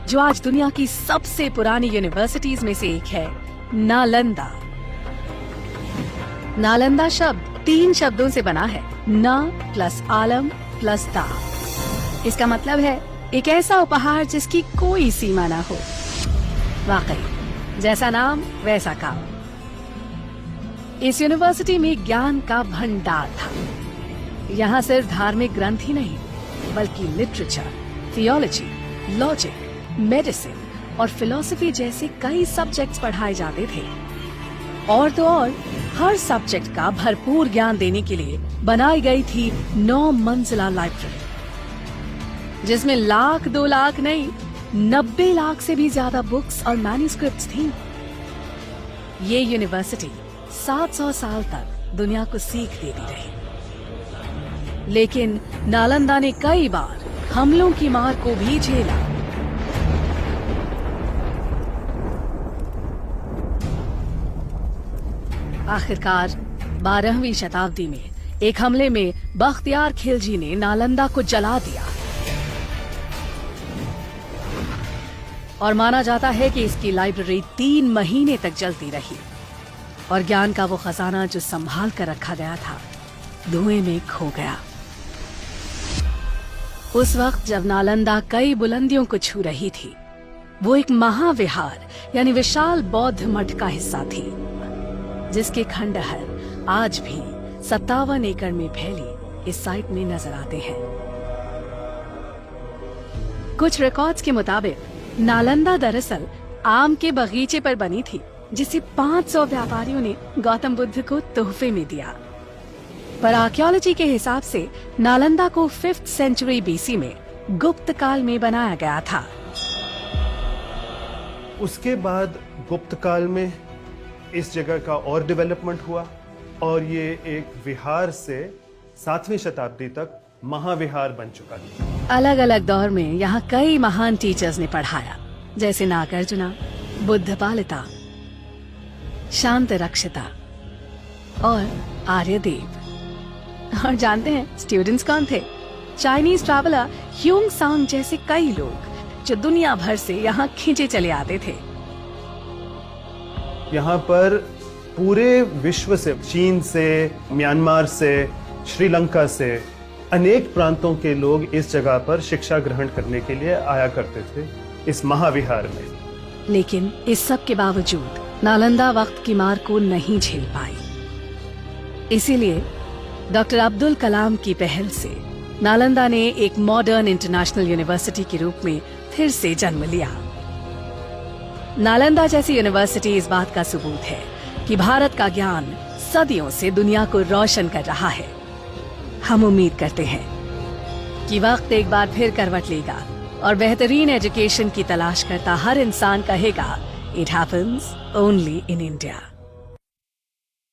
जो आज दुनिया की सबसे पुरानी यूनिवर्सिटीज में से एक है, नालंदा। नालंदा शब्द 3 शब्दों से बना है, न प्लस आलम प्लस दा। इसका मतलब है एक ऐसा उपहार जिसकी कोई सीमा ना हो। वाकई जैसा नाम वैसा काम। इस यूनिवर्सिटी में ज्ञान का भंडार था। यहाँ सिर्फ धार्मिक ग्रंथ ही नहीं, बल्कि लिटरेचर, थियोलॉजी, लॉजिक, मेडिसिन और फिलॉसफी जैसे कई सब्जेक्ट्स पढ़ाए जाते थे। और तो और हर सब्जेक्ट का भरपूर ज्ञान देने के लिए बनाई गई थी 9 मंजिला लाइब्रेरी, जिसमें लाख 2 लाख नहीं 90 लाख से भी ज्यादा बुक्स और मैन्युस्क्रिप्ट्स थीं। ये यूनिवर्सिटी 700 साल तक दुनिया को सीख देती रही, लेकिन नालंदा ने कई बार हमलों की मार को भी झेला। आखिरकार 12वीं शताब्दी में एक हमले में बख्तियार खिलजी ने नालंदा को जला दिया और माना जाता है कि इसकी लाइब्रेरी 3 महीने तक जलती रही और ज्ञान का वो खजाना जो संभाल कर रखा गया था धुएं में खो गया। उस वक्त जब नालंदा कई बुलंदियों को छू रही थी, वो एक महाविहार यानी विशाल बौद्ध मठ का हिस्सा थी, जिसके खंडहर आज भी 57 एकड़ में फैली इस साइट में नजर आते हैं। कुछ रिकॉर्ड्स के मुताबिक नालंदा दरअसल आम के बगीचे पर बनी थी, जिसे 500 व्यापारियों ने गौतम बुद्ध को तोहफे में दिया। पर आर्कियोलॉजी के हिसाब से नालंदा को 5th सेंचुरी बीसी में गुप्त काल में बनाया गया था। उसके बाद गुप्त काल में इस जगह का और डेवलपमेंट हुआ और ये एक विहार से 7वीं शताब्दी तक महाविहार बन चुका है। अलग अलग दौर में यहाँ कई महान टीचर्स ने पढ़ाया, जैसे नागार्जुना, बुद्धपालिता, शांत रक्षिता और आर्यदेव। और जानते हैं स्टूडेंट्स कौन थे? चाइनीज ट्रैवलर ह्यूंग सांग जैसे कई लोग जो दुनिया भर से यहाँ खींचे चले आते थे। यहाँ पर पूरे विश्व से, चीन से, म्यांमार से, श्रीलंका से अनेक प्रांतों के लोग इस जगह पर शिक्षा ग्रहण करने के लिए आया करते थे इस महाविहार में। लेकिन इस सब के बावजूद नालंदा वक्त की मार को नहीं झेल पाई। इसीलिए डॉक्टर अब्दुल कलाम की पहल से नालंदा ने एक मॉडर्न इंटरनेशनल यूनिवर्सिटी के रूप में फिर से जन्म लिया। नालंदा जैसी यूनिवर्सिटी इस बात का सबूत है कि भारत का ज्ञान सदियों से दुनिया को रोशन कर रहा है। हम उम्मीद करते हैं कि वक्त एक बार फिर करवट लेगा और बेहतरीन एजुकेशन की तलाश करता हर इंसान कहेगा, it happens only in India.